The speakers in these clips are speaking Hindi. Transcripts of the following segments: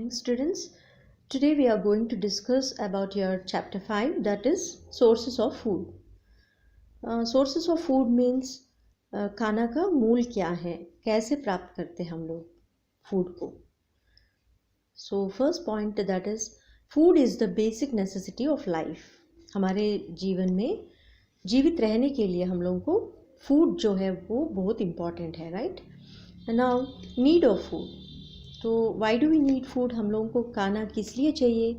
Morning students. Today we are going to discuss about your chapter 5, that is sources of food. Sources of food means खाना का मूल क्या है, कैसे प्राप्त करते हैं हम लोग फूड को. So first point, that is food is the basic necessity of life. हमारे जीवन में जीवित रहने के लिए हम लोगों को फूड जो है वो बहुत इम्पॉर्टेंट है, right. Now need of food. तो why do we need food. हम लोगों को खाना किस लिए चाहिए.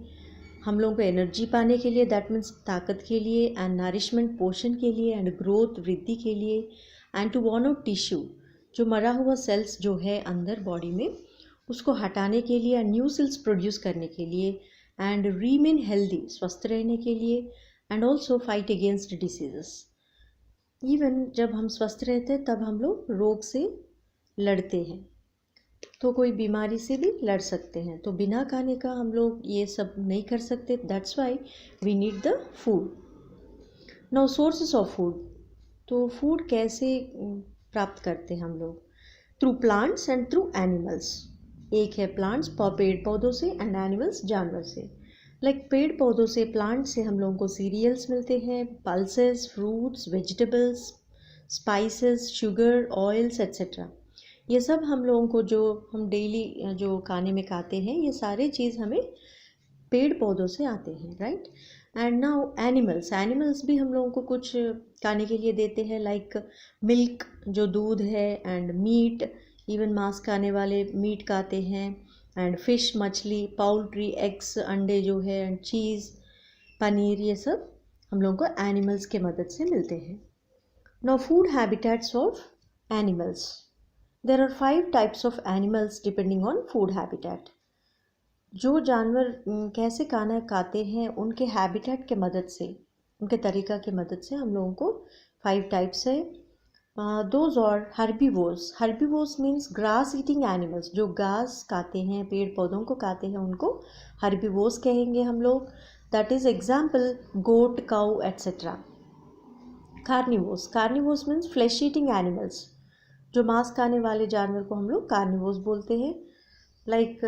हम लोगों को एनर्जी पाने के लिए, दैट मीन्स ताकत के लिए, एंड नरिशमेंट पोषण के लिए, एंड ग्रोथ वृद्धि के लिए, and to worn out tissue जो मरा हुआ सेल्स जो है अंदर बॉडी में उसको हटाने के लिए, एंड न्यू सेल्स प्रोड्यूस करने के लिए, एंड रीमेन हेल्दी स्वस्थ रहने के लिए, and also fight against diseases. Even जब हम स्वस्थ रहते हैं तब हम लोग रोग से लड़ते हैं, तो कोई बीमारी से भी लड़ सकते हैं. तो बिना खाने का हम लोग ये सब नहीं कर सकते. That's why we need the food. Now sources of food. तो फूड कैसे प्राप्त करते हैं हम लोग. Through plants and through animals. एक है प्लांट्स पेड़ पौधों से, एंड एनिमल्स जानवर से. लाइक पेड़ पौधों से, प्लांट से हम लोगों को सीरियल्स मिलते हैं, pulses, fruits, vegetables, spices, sugar, oils etcetera. ये सब हम लोगों को जो हम डेली जो खाने में खाते हैं ये सारे चीज़ हमें पेड़ पौधों से आते हैं, राइट. एंड नाउ एनिमल्स भी हम लोगों को कुछ खाने के लिए देते हैं, लाइक मिल्क जो दूध है, एंड मीट, इवन मांस खाने वाले मीट खाते हैं, एंड फिश मछली, पाउल्ट्री, एग्स अंडे जो है, एंड चीज़ पनीर, ये सब हम लोगों को एनिमल्स के मदद से मिलते हैं. Now food habitats of animals. There are 5 types of animals depending on food habitat. जो जानवर कैसे खाना खाते हैं उनके हैबिटेट के मदद से, उनके तरीका के मदद से हम लोगों को 5 टाइप्स है. दोज और herbivores. Herbivores means grass eating animals. जो घास खाते हैं, पेड़ पौधों को खाते हैं, उनको हर्बीवोर्स कहेंगे हम लोग. That is example goat, cow etcetera. Carnivores. Carnivores means flesh eating animals. जो मांस खाने वाले जानवर को हम लोग कार्निवोर्स बोलते हैं. Like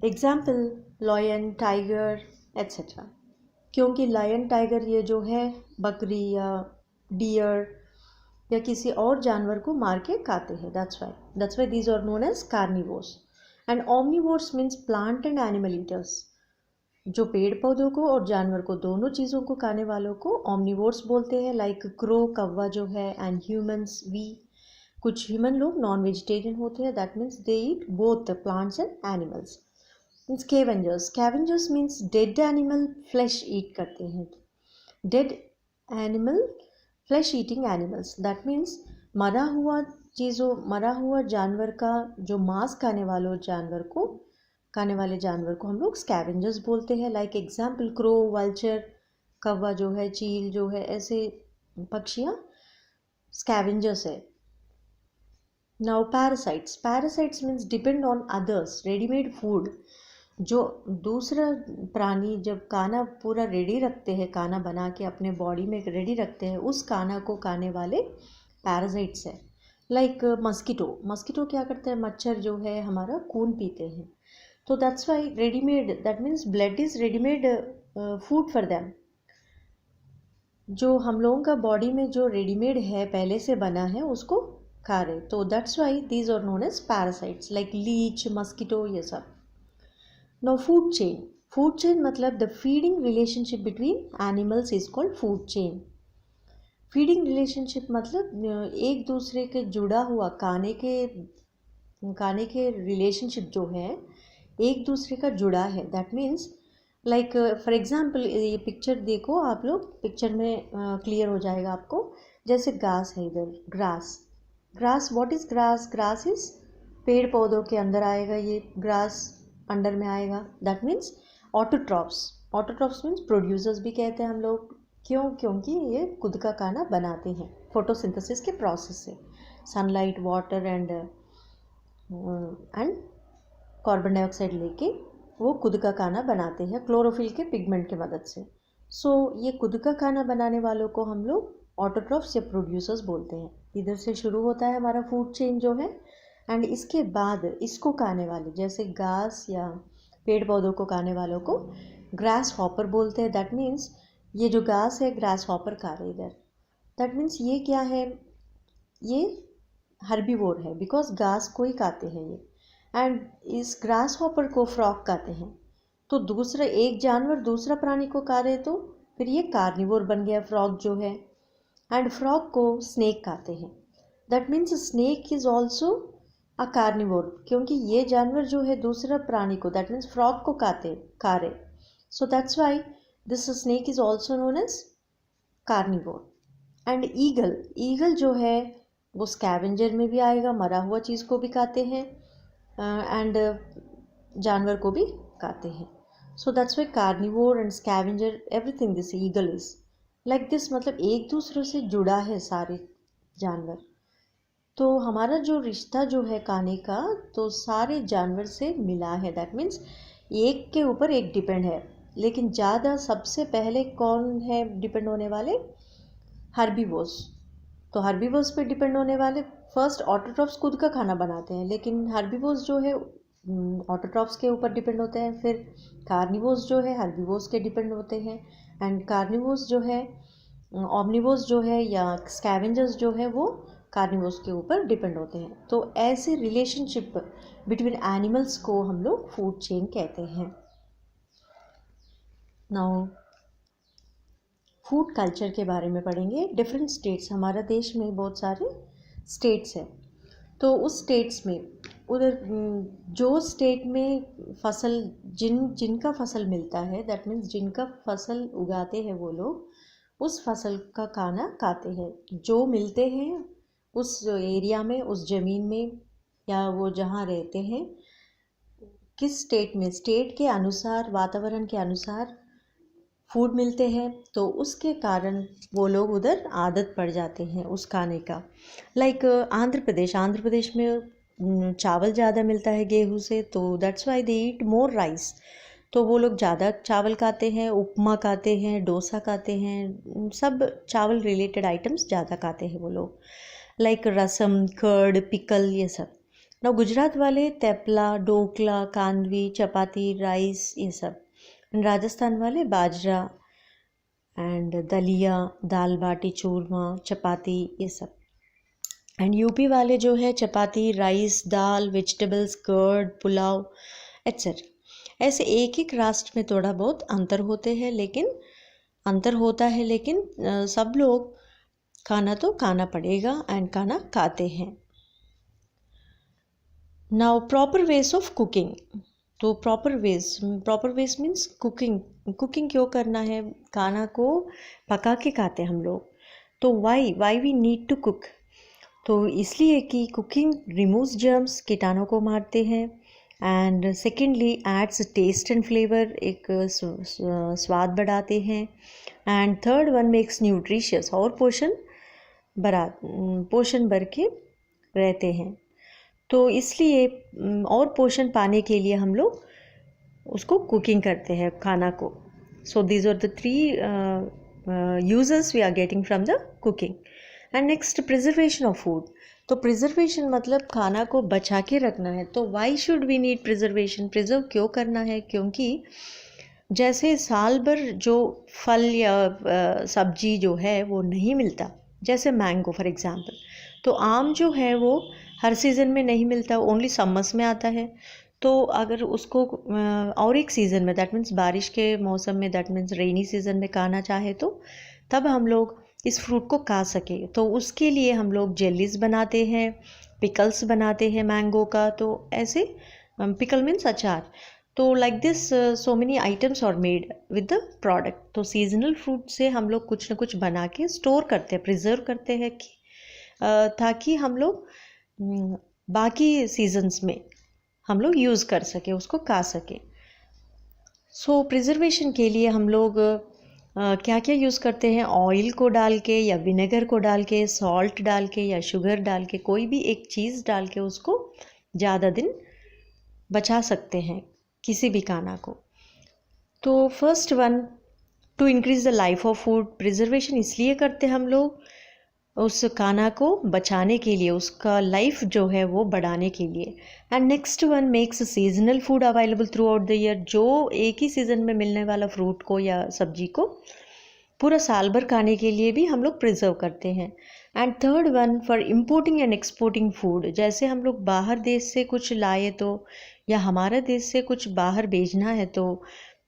example lion, tiger etcetera. क्योंकि लायन, टाइगर ये जो है बकरी या डियर या किसी और जानवर को मार के खाते हैं. That's why these are known as carnivores. And omnivores means plant and animal eaters. जो पेड़ पौधों को और जानवर को, दोनों चीज़ों को खाने वालों को ओमनिवोर्स बोलते हैं. लाइक क्रो, कौवा जो है, एंड ह्यूमन्स, वी. कुछ ह्यूमन लोग नॉन वेजिटेरियन होते हैं, that means they eat both plants and animals. Scavengers. Scavengers means dead animal flesh eat करते हैं. Dead animal flesh eating animals. That means मरा हुआ जानवर का जो मांस खाने वाले जानवर को हम लोग स्कैवेंजर्स बोलते हैं. लाइक एग्जाम्पल क्रो, वल्चर, कौवा जो है, चील जो है, ऐसे पक्षियाँ स्कैवेंजर्स है. Now parasites. Parasites means depend on others readymade food. जो दूसरा प्राणी जब खाना पूरा रेडी रखते हैं, खाना बना के अपने बॉडी में रेडी रखते हैं, उस खाना को खाने वाले पैरासाइट्स है. लाइक मस्कीटो क्या करते हैं, मच्छर जो है हमारा खून पीते हैं. तो that's Y readymade, that means blood is readymade food for them. जो हम लोगों का बॉडी में जो रेडीमेड है, पहले से बना है, उसको खा रहे. तो that's why these are known as parasites. Like leech, mosquito, ये सब. Now food chain. Food chain मतलब the feeding relationship between animals is called food chain. Feeding relationship मतलब एक दूसरे के जुड़ा हुआ खाने के रिलेशनशिप जो है एक दूसरे का जुड़ा है. That means like for example ये पिक्चर देखो आप लोग, पिक्चर में क्लियर हो जाएगा आपको. जैसे घास है इधर, grass. What is grass. Grass is पेड़ पौधों के अंदर आएगा, ये ग्रास अंडर में आएगा. That means autotrophs. Autotrophs means producers भी कहते हैं हम लोग. क्योंकि ये खुद का खाना बनाते हैं फोटोसिंथेसिस के प्रोसेस से. Sunlight, water and carbon dioxide लेके वो खुद का खाना बनाते हैं क्लोरोफिल के पिगमेंट की मदद से. सो ये खुद का खाना बनाने वालों को हम लोग ऑटोट्रॉफ्स या प्रोड्यूसर्स बोलते हैं. इधर से शुरू होता है हमारा फूड चेन जो है. एंड इसके बाद इसको खाने वाले जैसे घास या पेड़ पौधों को खाने वालों को ग्रास हॉपर बोलते हैं। दैट मीन्स ये जो घास है ग्रास हॉपर खा रहे इधर। दैट मीन्स ये क्या है, ये हर्बीवोर है बिकॉज घास को ही खाते हैं ये। एंड इस ग्रास हॉपर को फ्रॉग खाते हैं। तो दूसरा एक जानवर दूसरा प्राणी को खा रहे तो फिर ये कार्निवोर बन गया फ्रॉग जो है। एंड फ्रॉग को स्नेक खाते हैं। That means snake is also a carnivore क्योंकि ये जानवर जो है दूसरा प्राणी को दैट मीन्स फ्रॉग को खा रहे। So that's why this snake is also known as carnivore. And eagle जो है वो स्कैवेंजर में भी आएगा, मरा हुआ चीज़ को भी खाते हैं एंड जानवर को भी खाते हैं। सो that's Y carnivore and scavenger everything this eagle is like this, मतलब एक दूसरे से जुड़ा है सारे जानवर। तो हमारा जो रिश्ता जो है खाने का तो सारे जानवर से मिला है। दैट मीन्स एक के ऊपर एक डिपेंड है, लेकिन ज़्यादा सबसे पहले कौन है डिपेंड होने वाले, हर्बीवोर्स। तो हर्बीवोर्स पे डिपेंड होने वाले फर्स्ट ऑटोट्रॉफ्स खुद का खाना बनाते हैं, लेकिन हर्बीवोर्स जो है ऑटोट्रॉफ्स के ऊपर डिपेंड होते हैं। फिर कार्निवोर्स जो है हर्बीवोर्स के डिपेंड होते हैं। एंड कार्निवोर्स जो है ऑमनिवोर्स जो है या स्कैवेंजर्स जो है वो कार्निवोर्स के ऊपर डिपेंड होते हैं। तो ऐसे रिलेशनशिप बिटवीन एनिमल्स को हम लोग फूड चेन कहते हैं। नाउ फूड कल्चर के बारे में पढ़ेंगे। डिफरेंट स्टेट्स, हमारा देश में बहुत सारे स्टेट्स हैं। तो उस स्टेट्स में उधर जो स्टेट में फसल जिनका फसल मिलता है दैट मीन्स जिनका फसल उगाते हैं वो लोग उस फसल का खाना खाते हैं। जो मिलते हैं उस एरिया में, उस ज़मीन में या वो जहाँ रहते हैं, किस स्टेट में, स्टेट के अनुसार वातावरण के अनुसार फूड मिलते हैं, तो उसके कारण वो लोग उधर आदत पड़ जाते हैं उस खाने का। लाइक आंध्र प्रदेश में चावल ज़्यादा मिलता है गेहूँ से, तो that's why they eat more rice. तो वो लोग ज़्यादा चावल खाते हैं, उपमा खाते हैं, डोसा खाते हैं, सब चावल रिलेटेड आइटम्स ज़्यादा खाते हैं वो लोग। लाइक रसम, कर्ड, पिकल, ये सब। ना गुजरात वाले तेपला, ढोकला, कांदवी, चपाती, राइस, ये सब। राजस्थान वाले बाजरा एंड दलिया, दाल बाटी चूरमा, चपाती, ये सब। एंड यूपी वाले जो है चपाती, राइस, दाल, वेजिटेबल्स, कर्ड, पुलाव एट्सेट्रा। ऐसे एक एक राष्ट्र में थोड़ा बहुत अंतर होता है, लेकिन सब लोग खाना तो खाना पड़ेगा एंड खाना खाते हैं। Now proper ways of cooking. तो प्रॉपर वेज मीन्स कुकिंग क्यों करना है, खाना को पका के खाते हैं हम लोग। तो why we need to cook, तो इसलिए कि कुकिंग रिमूव्स जर्म्स, कीटाणु को मारते हैं। And secondly adds taste and flavour, एक स्वाद बढ़ाते हैं। And third one makes nutritious, और पोषण भर के रहते हैं। तो इसलिए और पोषण पाने के लिए हम लोग उसको कुकिंग करते हैं खाना को। So these are the 3 uses we are getting from the cooking. And next preservation of food. तो प्रिजर्वेशन मतलब खाना को बचा के रखना है। तो why should we need preservation, preserve क्यों करना है, क्योंकि जैसे साल भर जो फल या सब्जी जो है वो नहीं मिलता, जैसे मैंगो फॉर एग्जांपल। तो आम जो है वो हर सीज़न में नहीं मिलता, ओनली समर्स में आता है। तो अगर उसको और एक सीज़न में दैट मीन्स बारिश के मौसम में, दैट मीन्स रेनी सीज़न में खाना चाहे तो तब हम लोग इस फ्रूट को खा सके। तो उसके लिए हम लोग जेलीज बनाते हैं, पिकल्स बनाते हैं मैंगो का। तो ऐसे पिकल मीन्स अचार। तो like this so many items are made with the product. तो सीजनल फ्रूट से हम लोग कुछ ना कुछ बना के स्टोर करते हैं, प्रिजर्व करते हैं कि ताकि हम लोग बाकी सीजन्स में हम लोग यूज़ कर सके, उसको खा सके। सो प्रिजर्वेशन के लिए हम लोग क्या क्या यूज़ करते हैं, ऑयल को डाल के या विनेगर को डाल के, सॉल्ट डाल के या शुगर डाल के, कोई भी एक चीज़ डाल के उसको ज़्यादा दिन बचा सकते हैं किसी भी खाना को। तो first one, to increase the life of food. Preservation इसलिए करते हैं हम लोग उस खाना को बचाने के लिए, उसका लाइफ जो है वो बढ़ाने के लिए। And next one makes seasonal food available through out the year, जो एक ही सीज़न में मिलने वाला फ्रूट को या सब्जी को पूरा साल भर खाने के लिए भी हम लोग प्रिजर्व करते हैं। And third one for importing and exporting food, जैसे हम लोग बाहर देश से कुछ लाए तो, या हमारा देश से कुछ बाहर भेजना है तो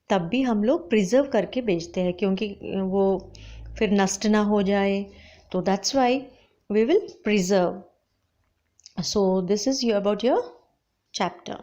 तब भी हम लोग प्रिजर्व करके बेचते हैं, क्योंकि वो फिर नष्ट ना हो जाए, तो that's why we will preserve. So this is about your chapter.